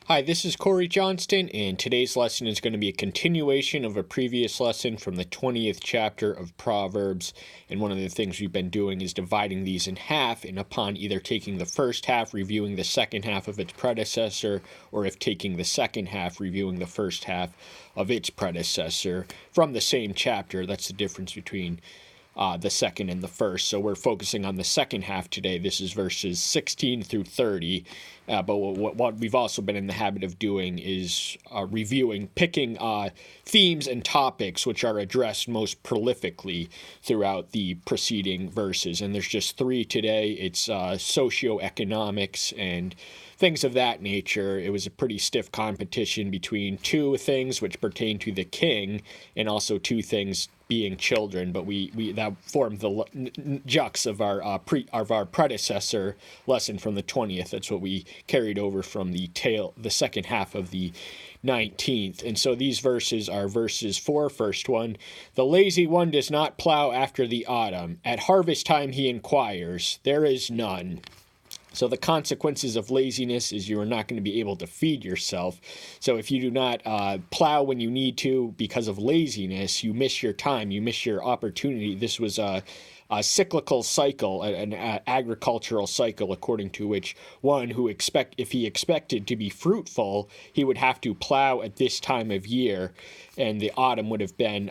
Hi, this is Corey Johnston, and today's lesson is going to be a continuation of a previous lesson from the 20th chapter of Proverbs. And one of the things we've been doing is dividing these in half, and upon either taking the first half, reviewing the second half of its predecessor, or if taking the second half, reviewing the first half of its predecessor from the same chapter. That's the difference between the second and the first. So we're focusing on the second half today. This is verses 16 through 30. But what we've also been in the habit of doing is picking themes and topics which are addressed most prolifically throughout the preceding verses. And there's just three today. It's socioeconomics and things of that nature. It was a pretty stiff competition between two things which pertain to the king and also two things being children, but we that formed the jux of our predecessor lesson from the 20th. That's what we carried over from the second half of the 19th. And so these verses are verses 4, first one. The lazy one does not plow after the autumn. At harvest time he inquires. There is none. So the consequences of laziness is you are not going to be able to feed yourself. So if you do not plow when you need to because of laziness, you miss your time, you miss your opportunity. This was a cyclical cycle, an agricultural cycle, according to which one who if he expected to be fruitful, he would have to plow at this time of year, and the autumn would have been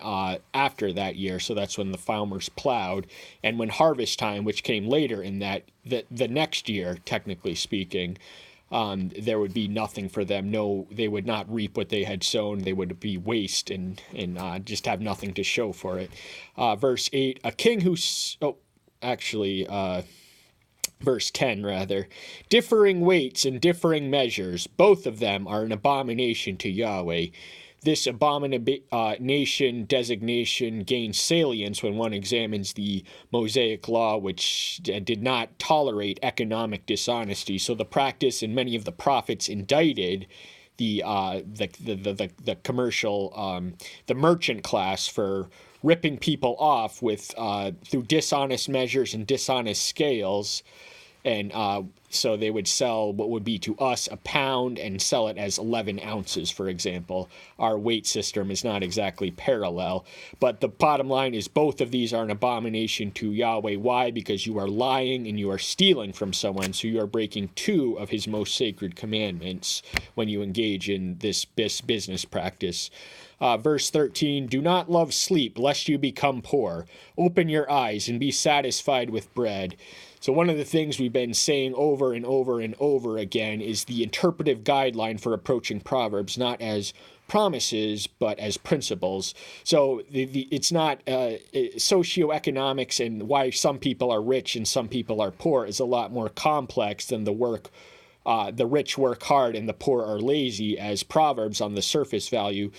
after that year. So that's when the farmers plowed. And when harvest time, which came later in the next year, technically speaking, there would be nothing for them. No, they would not reap what they had sown. They would be waste and just have nothing to show for it. Verse 8, a king verse 10 rather, differing weights and differing measures, both of them are an abomination to Yahweh. This abomination designation gains salience when one examines the Mosaic law, which did not tolerate economic dishonesty. So the practice, and many of the prophets indicted the merchant class for ripping people off through dishonest measures and dishonest scales. And so they would sell what would be to us a pound and sell it as 11 ounces, for example. Our weight system is not exactly parallel. But the bottom line is both of these are an abomination to Yahweh. Why? Because you are lying and you are stealing from someone. So you are breaking two of his most sacred commandments when you engage in this business practice. Verse 13, do not love sleep, lest you become poor. Open your eyes and be satisfied with bread. So one of the things we've been saying over and over and over again is the interpretive guideline for approaching Proverbs, not as promises, but as principles. So it's not socioeconomics and why some people are rich and some people are poor is a lot more complex than the rich work hard and the poor are lazy, as Proverbs on the surface value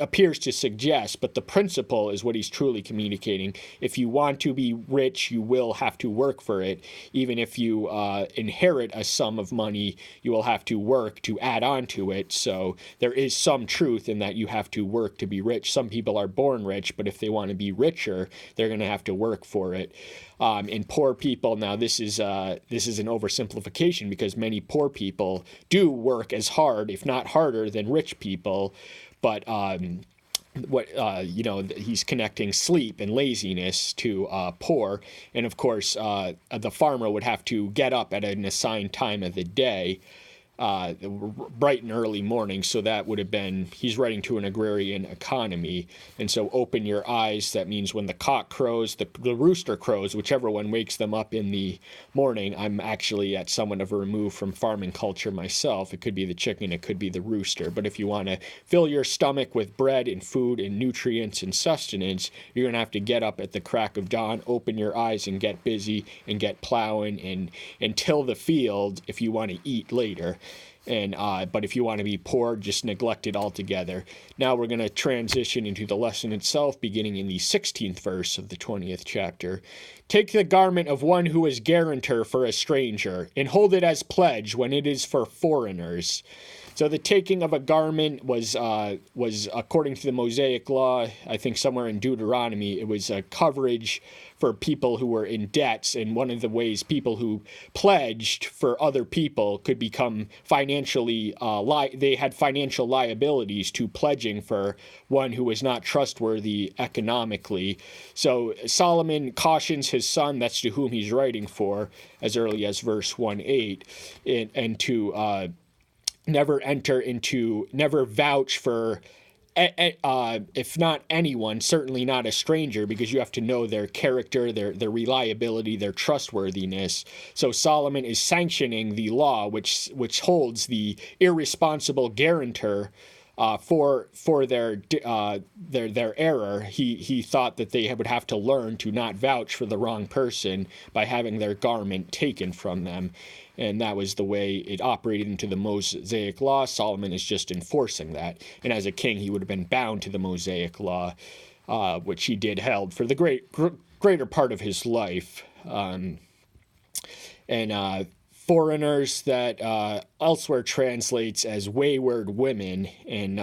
appears to suggest, but the principle is what he's truly communicating. If you want to be rich, you will have to work for it. Even if you inherit a sum of money, you will have to work to add on to it. So there is some truth in that you have to work to be rich. Some people are born rich, but if they want to be richer, they're going to have to work for it. And poor people, now this is an oversimplification because many poor people do work as hard, if not harder, than rich people. But he's connecting sleep and laziness to poor. And of course, the farmer would have to get up at an assigned time of the day, bright and early morning. So that would have been, he's writing to an agrarian economy. And so open your eyes, that means when the cock crows, the rooster crows, whichever one wakes them up in the morning. I'm actually at somewhat of a remove from farming culture myself. It could be the chicken, it could be the rooster. But if you want to fill your stomach with bread and food and nutrients and sustenance, you're going to have to get up at the crack of dawn, open your eyes and get busy and get plowing and till the field if you want to eat later. But if you want to be poor, just neglect it altogether. Now we're going to transition into the lesson itself, beginning in the 16th verse of the 20th chapter. Take the garment of one who is guarantor for a stranger, and hold it as pledge when it is for foreigners. So the taking of a garment was according to the Mosaic law, I think somewhere in Deuteronomy, it was a coverage for people who were in debts. And one of the ways people who pledged for other people could become financially, they had financial liabilities to pledging for one who was not trustworthy economically. So Solomon cautions his son, that's to whom he's writing for, as early as verse 1:8, and to never vouch for, if not anyone, certainly not a stranger, because you have to know their character, their reliability, their trustworthiness. So Solomon is sanctioning the law, which holds the irresponsible guarantor for their error. He thought that they would have to learn to not vouch for the wrong person by having their garment taken from them. And that was the way it operated into the Mosaic law. Solomon is just enforcing that. And as a king, he would have been bound to the Mosaic law, which he did held for the greater part of his life. Foreigners, that elsewhere translates as wayward women. And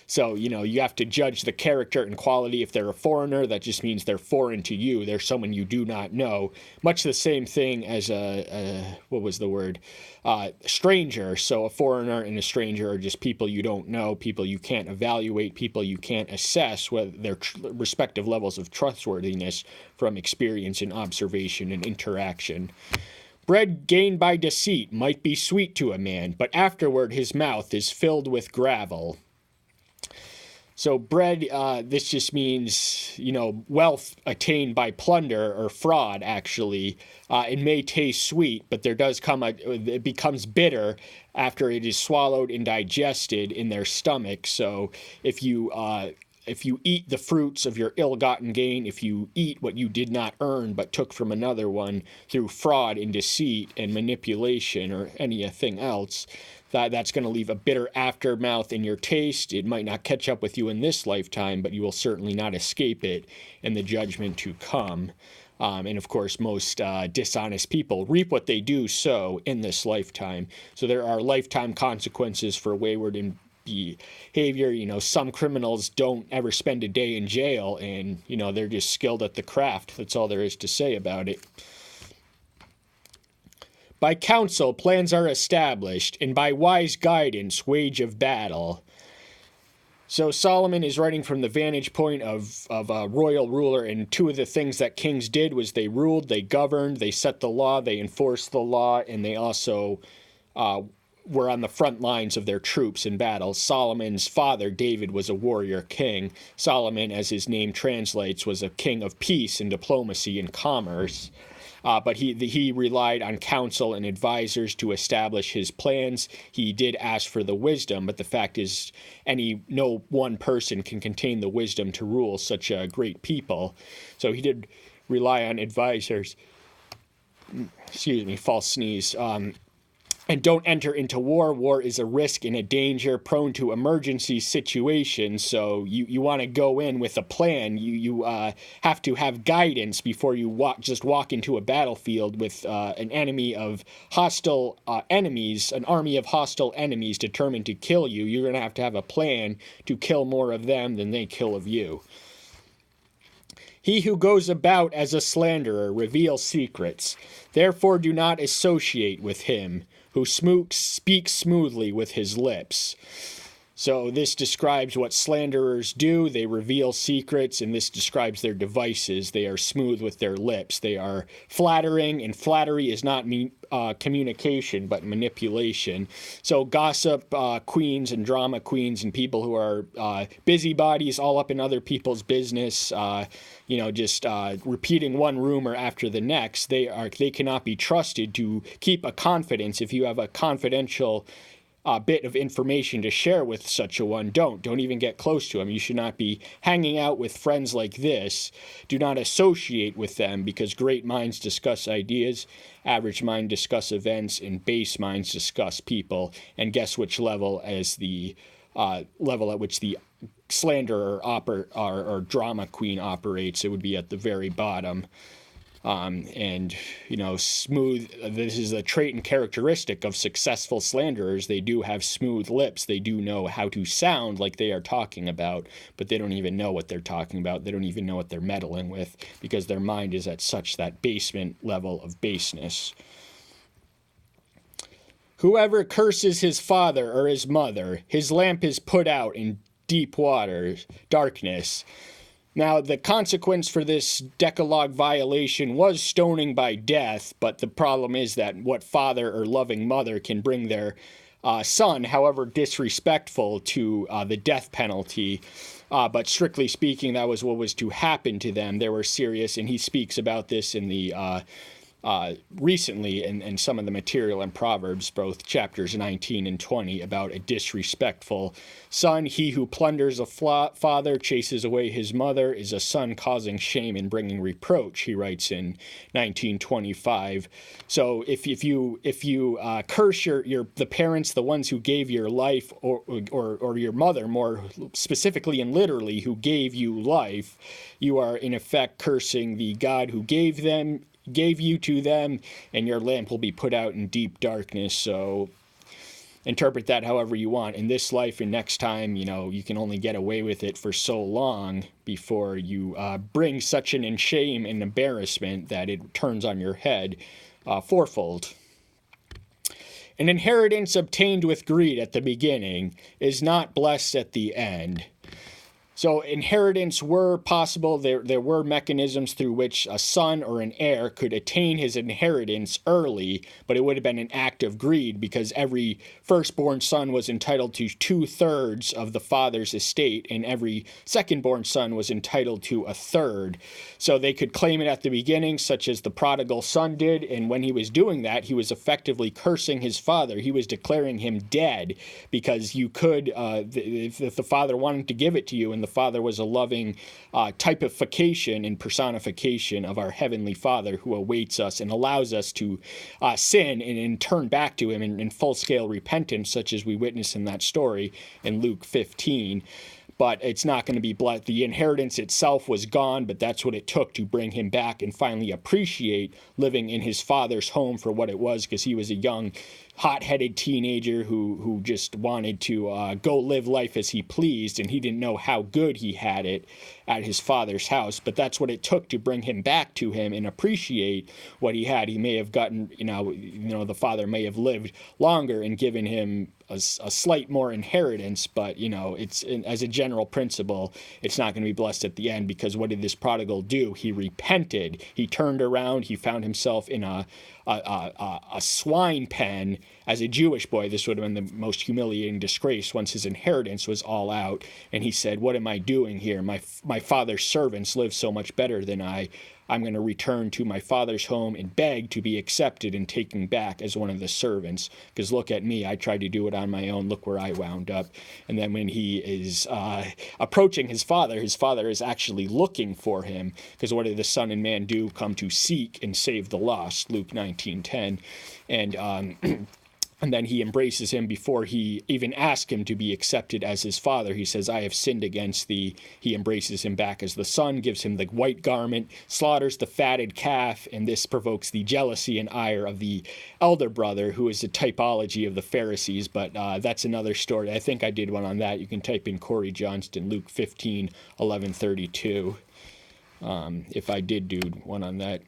so, you have to judge the character and quality. If they're a foreigner, that just means they're foreign to you. They're someone you do not know. Much the same thing as stranger. So a foreigner and a stranger are just people you don't know, people you can't evaluate, people you can't assess whether their respective levels of trustworthiness from experience and observation and interaction. Bread gained by deceit might be sweet to a man, but afterward his mouth is filled with gravel. So bread, this just means, wealth attained by plunder or fraud, actually. It may taste sweet, but there does it becomes bitter after it is swallowed and digested in their stomach. So if you eat the fruits of your ill-gotten gain, if you eat what you did not earn but took from another one through fraud and deceit and manipulation or anything else, that's going to leave a bitter aftermath in your taste. It might not catch up with you in this lifetime, but you will certainly not escape it in the judgment to come. And of course, most dishonest people reap what they do sow in this lifetime. So there are lifetime consequences for wayward and behavior. Some criminals don't ever spend a day in jail, and they're just skilled at the craft. That's all there is to say about it. By counsel plans are established, and by wise guidance wage of battle. So Solomon is writing from the vantage point of a royal ruler, and two of the things that kings did was they ruled, they governed, they set the law, they enforced the law, and they also were on the front lines of their troops in battle. Solomon's father, David, was a warrior king. Solomon, as his name translates, was a king of peace and diplomacy and commerce. But he relied on counsel and advisors to establish his plans. He did ask for the wisdom, but the fact is no one person can contain the wisdom to rule such a great people. So he did rely on advisors. Excuse me, false sneeze. And don't enter into war. War is a risk and a danger, prone to emergency situations. So you want to go in with a plan. You have to have guidance before you walk into a battlefield with an enemy of hostile enemies, an army of hostile enemies determined to kill you. You're going to have a plan to kill more of them than they kill of you. He who goes about as a slanderer reveals secrets. Therefore do not associate with him who speaks smoothly with his lips. So this describes what slanderers do. They reveal secrets, and this describes their devices. They are smooth with their lips. They are flattering, and flattery is not communication, but manipulation. So gossip queens and drama queens and people who are busybodies all up in other people's business, just repeating one rumor after the next, they cannot be trusted to keep a confidence. If you have a confidential bit of information to share with such a one, don't even get close to them. You should not be hanging out with friends like this. Do not associate with them, because great minds discuss ideas, average minds discuss events, and base minds discuss people. And guess which level as the level at which the slanderer or drama queen operates? It would be at the very bottom. And, smooth, this is a trait and characteristic of successful slanderers. They do have smooth lips. They do know how to sound like they are talking about, but they don't even know what they're talking about. They don't even know what they're meddling with, because their mind is at such that basement level of baseness. Whoever curses his father or his mother, his lamp is put out in deep waters, darkness. Now, the consequence for this Decalogue violation was stoning by death, but the problem is that what father or loving mother can bring their son, however disrespectful, to the death penalty. But strictly speaking, that was what was to happen to them. They were serious, and he speaks about this in the recently in some of the material in Proverbs, both chapters 19 and 20, about a disrespectful son. He who plunders a father, chases away his mother, is a son causing shame and bringing reproach, he writes in 1925. So if you curse the parents, the ones who gave your life, or your mother, more specifically and literally, who gave you life, you are in effect cursing the God who gave you to them, and your lamp will be put out in deep darkness. So interpret that however you want. In this life and next time, you can only get away with it for so long before you bring such an shame and embarrassment that it turns on your head fourfold. An inheritance obtained with greed at the beginning is not blessed at the end. So inheritance were possible. There were mechanisms through which a son or an heir could attain his inheritance early, but it would have been an act of greed, because every firstborn son was entitled to 2/3 of the father's estate, and every secondborn son was entitled to 1/3. So they could claim it at the beginning, such as the prodigal son did, and when he was doing that, he was effectively cursing his father. He was declaring him dead, because you could, if the father wanted to give it to you, and the Father was a loving typification and personification of our Heavenly Father, who awaits us and allows us to sin and turn back to him in full-scale repentance, such as we witness in that story in Luke 15. But it's not going to be blessed. The inheritance itself was gone, but that's what it took to bring him back and finally appreciate living in his father's home for what it was, because he was a young, hot-headed teenager who just wanted to go live life as he pleased, and he didn't know how good he had it at his father's house. But that's what it took to bring him back to him and appreciate what he had. He may have gotten, the father may have lived longer and given him a slight more inheritance, but it's as a general principle, it's not going to be blessed at the end, because what did this prodigal do? He repented. He turned around. He found himself in a swine pen as a Jewish boy. This would have been the most humiliating disgrace once his inheritance was all out. And he said, "What am I doing here? My father's servants live so much better than I. I'm going to return to my father's home and beg to be accepted and taken back as one of the servants, because look at me. I tried to do it on my own. Look where I wound up." And then when he is approaching his father is actually looking for him, because what did the Son and Man do? Come to seek and save the lost, Luke 19:10. And then he embraces him before he even asks him to be accepted as his father. He says, "I have sinned against thee." He embraces him back as the son, gives him the white garment, slaughters the fatted calf, and this provokes the jealousy and ire of the elder brother, who is a typology of the Pharisees. But that's another story. I think I did one on that. You can type in Corey Johnston, Luke 15:11-32, if I did do one on that.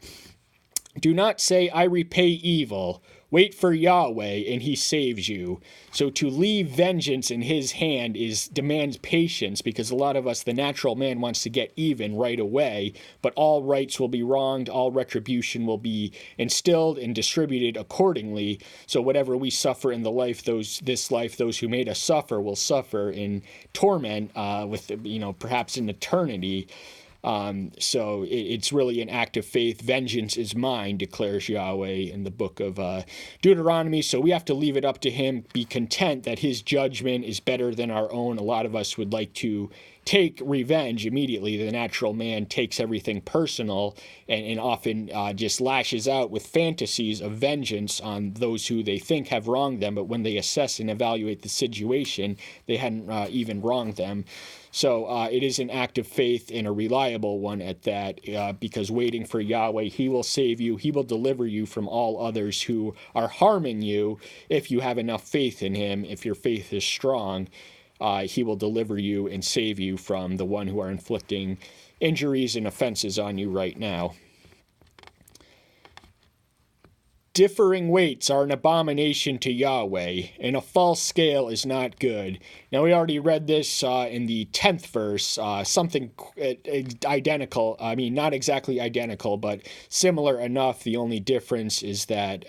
Do not say, "I repay evil." Wait for Yahweh, and he saves you. So to leave vengeance in his hand demands patience, because a lot of us, the natural man, wants to get even right away, but all rights will be wronged, all retribution will be instilled and distributed accordingly. So whatever we suffer in this life, those who made us suffer will suffer in torment with perhaps in eternity. So it's really an act of faith. Vengeance is mine, declares Yahweh in the book of Deuteronomy. So we have to leave it up to him, be content that his judgment is better than our own. A lot of us would like to take revenge immediately. The natural man takes everything personal and often just lashes out with fantasies of vengeance on those who they think have wronged them, but when they assess and evaluate the situation, they hadn't even wronged them. So it is an act of faith and a reliable one at that, because waiting for Yahweh, he will save you. He will deliver you from all others who are harming you if you have enough faith in him. If your faith is strong, he will deliver you and save you from the one who are inflicting injuries and offenses on you right now. Differing weights are an abomination to Yahweh, and a false scale is not good. Now, we already read this in the 10th verse, something identical. I mean, not exactly identical, but similar enough. The only difference is that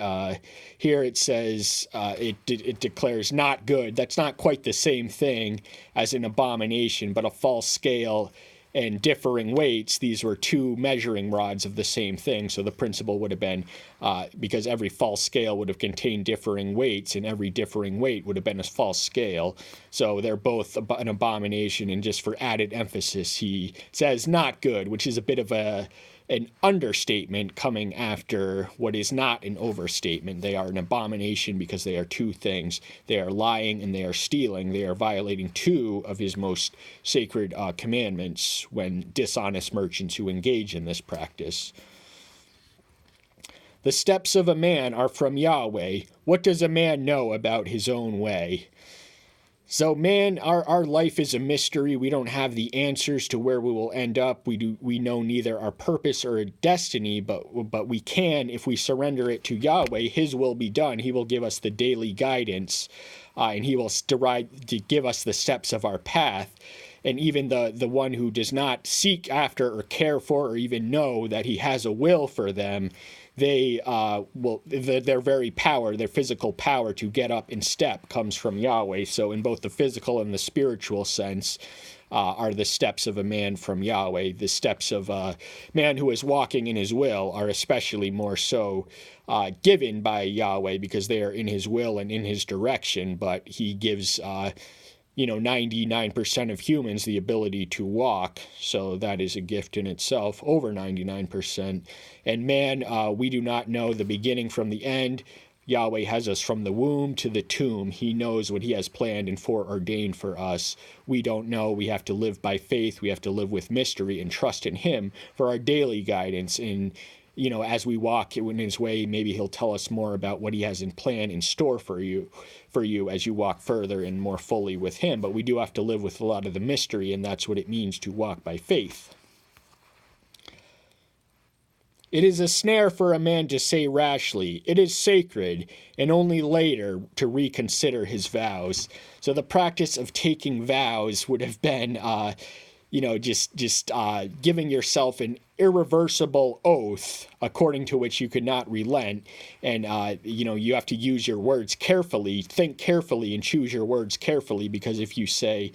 here it says it declares not good. That's not quite the same thing as an abomination, but a false scale and differing weights, these were two measuring rods of the same thing. So the principle would have been, because every false scale would have contained differing weights, and every differing weight would have been a false scale. So they're both an abomination, and just for added emphasis, he says not good, which is a bit of an understatement coming after what is not an overstatement. They are an abomination because they are two things. They are lying and they are stealing. They are violating two of his most sacred commandments when dishonest merchants who engage in this practice. The steps of a man are from Yahweh. What does a man know about his own way? So, man, our life is a mystery. We don't have the answers to where we will end up. We know neither our purpose or a destiny, but we can, if we surrender it to Yahweh, his will be done. He will give us the daily guidance, and he will give us the steps of our path. And even the one who does not seek after or care for or even know that he has a will for them, their very power, their physical power to get up and step comes from Yahweh. So in both the physical and the spiritual sense are the steps of a man from Yahweh. The steps of a man who is walking in his will are especially more so given by Yahweh because they are in his will and in his direction, but he gives 99% of humans the ability to walk, so that is a gift in itself, over 99%. And man, we do not know the beginning from the end. Yahweh has us from the womb to the tomb. He knows what he has planned and foreordained for us. We don't know. We have to live by faith. We have to live with mystery and trust in him for our daily guidance. And as we walk in his way, maybe he'll tell us more about what he has in plan, in store for you as you walk further and more fully with him. But we do have to live with a lot of the mystery, and that's what it means to walk by faith. It is a snare for a man to say rashly, "It is sacred," and only later to reconsider his vows. So the practice of taking vows would have been just giving yourself an irreversible oath according to which you could not relent. And, you have to use your words carefully, think carefully, and choose your words carefully, because if you say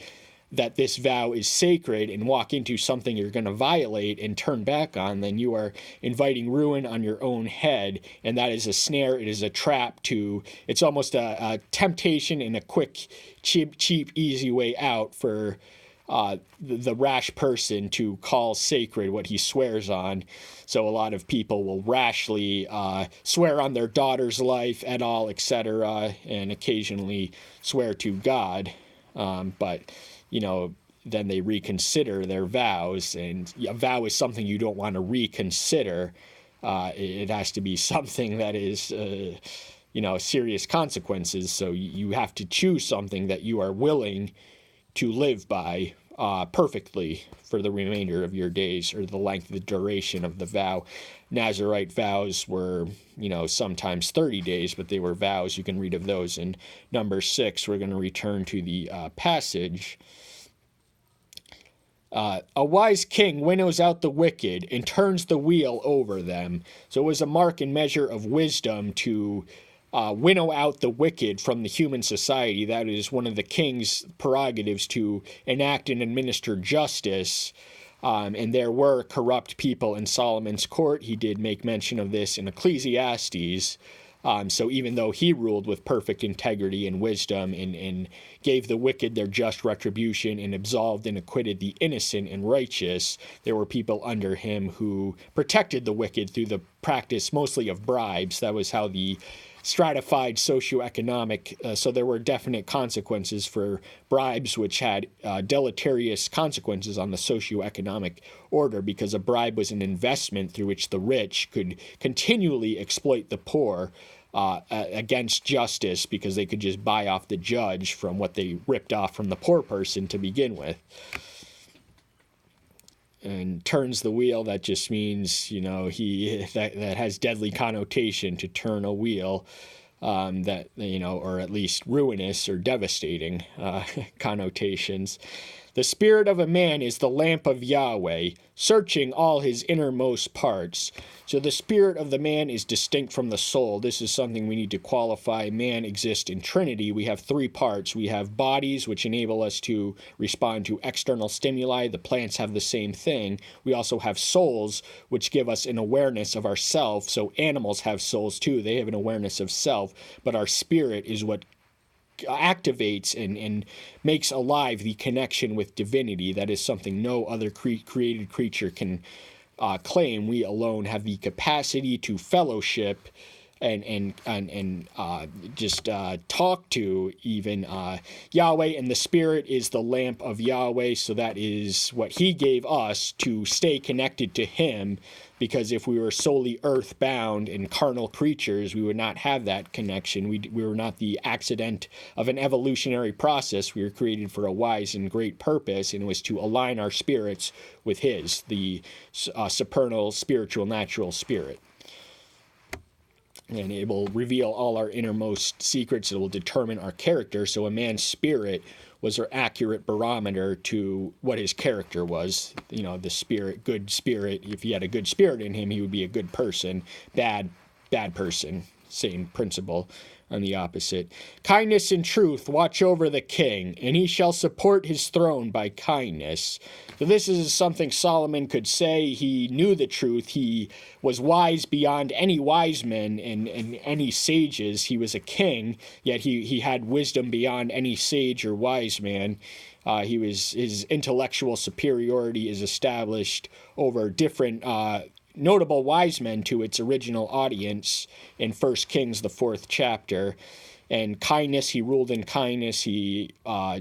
that this vow is sacred and walk into something you're going to violate and turn back on, then you are inviting ruin on your own head, and that is a snare. It is a trap it's almost a temptation and a quick, cheap, easy way out for the rash person to call sacred what he swears on. So a lot of people will rashly swear on their daughter's life, et al., etc., and occasionally swear to God. But then they reconsider their vows, and a vow is something you don't want to reconsider. It has to be something that is, serious consequences. So you have to choose something that you are willing to live by perfectly for the remainder of your days, or the length, the duration of the vow. Nazirite vows were, sometimes 30 days, but they were vows. You can read of those in Numbers 6. We're going to return to the passage. A wise king winnows out the wicked and turns the wheel over them. So it was a mark and measure of wisdom to winnow out the wicked from the human society. That is one of the king's prerogatives, to enact and administer justice. And there were corrupt people in Solomon's court. He did make mention of this in Ecclesiastes. So even though he ruled with perfect integrity and wisdom and gave the wicked their just retribution and absolved and acquitted the innocent and righteous, there were people under him who protected the wicked through the practice mostly of bribes. That was how the stratified socioeconomic, so there were definite consequences for bribes, which had deleterious consequences on the socioeconomic order, because a bribe was an investment through which the rich could continually exploit the poor against justice, because they could just buy off the judge from what they ripped off from the poor person to begin with. And turns the wheel, that just means, that has deadly connotation, to turn a wheel, or at least ruinous or devastating connotations. The spirit of a man is the lamp of Yahweh, searching all his innermost parts. So the spirit of the man is distinct from the soul. This is something we need to qualify. Man exists in Trinity. We have three parts. We have bodies, which enable us to respond to external stimuli. The plants have the same thing. We also have souls, which give us an awareness of ourself. So animals have souls too. They have an awareness of self. But our spirit is what activates and makes alive the connection with divinity. That is something no other created creature can claim. We alone have the capacity to fellowship and just talk to even Yahweh, and the Spirit is the lamp of Yahweh, so that is what he gave us to stay connected to him, because if we were solely earthbound and carnal creatures, we would not have that connection. We were not the accident of an evolutionary process. We were created for a wise and great purpose, and it was to align our spirits with his, the supernal, spiritual, natural spirit. And it will reveal all our innermost secrets. It will determine our character. So a man's spirit was our accurate barometer to what his character was. The spirit, good spirit. If he had a good spirit in him, he would be a good person. Bad person. Same principle on the opposite. Kindness and truth watch over the king, and he shall support his throne by kindness. So this is something Solomon could say. He knew the truth. He was wise beyond any wise men and any sages. He was a king, yet he had wisdom beyond any sage or wise man. His intellectual superiority is established over different notable wise men to its original audience in 1 Kings, the 4th chapter. And kindness, he ruled in kindness. He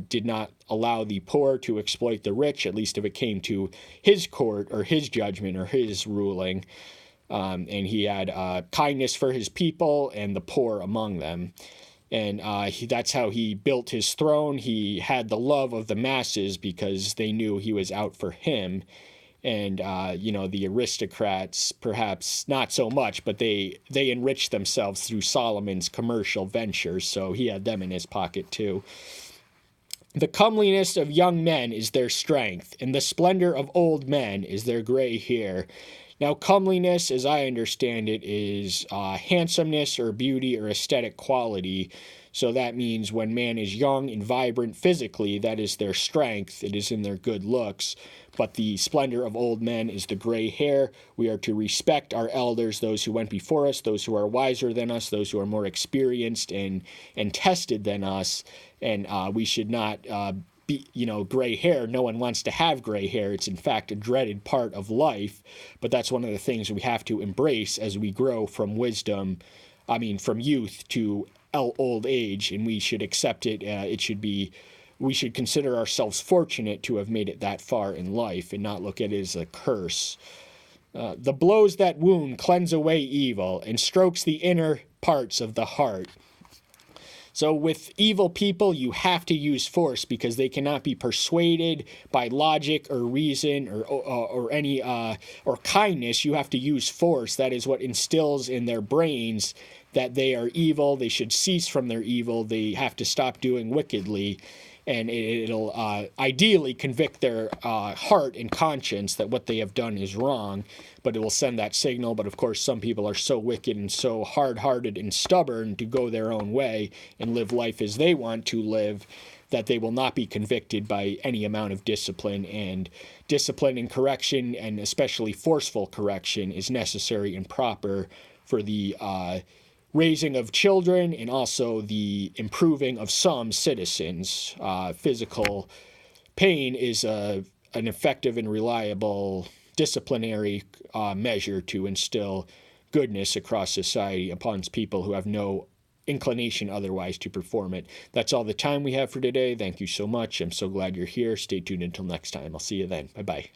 did not allow the poor to exploit the rich, at least if it came to his court or his judgment or his ruling. And he had kindness for his people and the poor among them. And that's how he built his throne. He had the love of the masses because they knew he was out for him. And, the aristocrats, perhaps not so much, but they enriched themselves through Solomon's commercial ventures, so he had them in his pocket too. The comeliness of young men is their strength, and the splendor of old men is their gray hair. Now, comeliness, as I understand it, is handsomeness or beauty or aesthetic quality. So that means when man is young and vibrant physically, that is their strength. It is in their good looks. But the splendor of old men is the gray hair. We are to respect our elders, those who went before us, those who are wiser than us, those who are more experienced and tested than us. And we should not be, gray hair. No one wants to have gray hair. It's in fact a dreaded part of life. But that's one of the things we have to embrace as we grow from from youth to old age, and we should accept it. We should consider ourselves fortunate to have made it that far in life and not look at it as a curse. The blows that wound cleanse away evil and strokes the inner parts of the heart. So with evil people, you have to use force because they cannot be persuaded by logic or reason or any or kindness. You have to use force. That is what instills in their brains that they are evil. They should cease from their evil. They have to stop doing wickedly. And it'll ideally convict their heart and conscience that what they have done is wrong, but it will send that signal. But of course, some people are so wicked and so hard-hearted and stubborn to go their own way and live life as they want to live that they will not be convicted by any amount of discipline. And discipline and correction, and especially forceful correction, is necessary and proper for the raising of children and also the improving of some citizens. Physical pain is an effective and reliable disciplinary measure to instill goodness across society upon people who have no inclination otherwise to perform it. That's all the time we have for today. Thank you so much. I'm so glad you're here. Stay tuned until next time. I'll see you then. Bye-bye.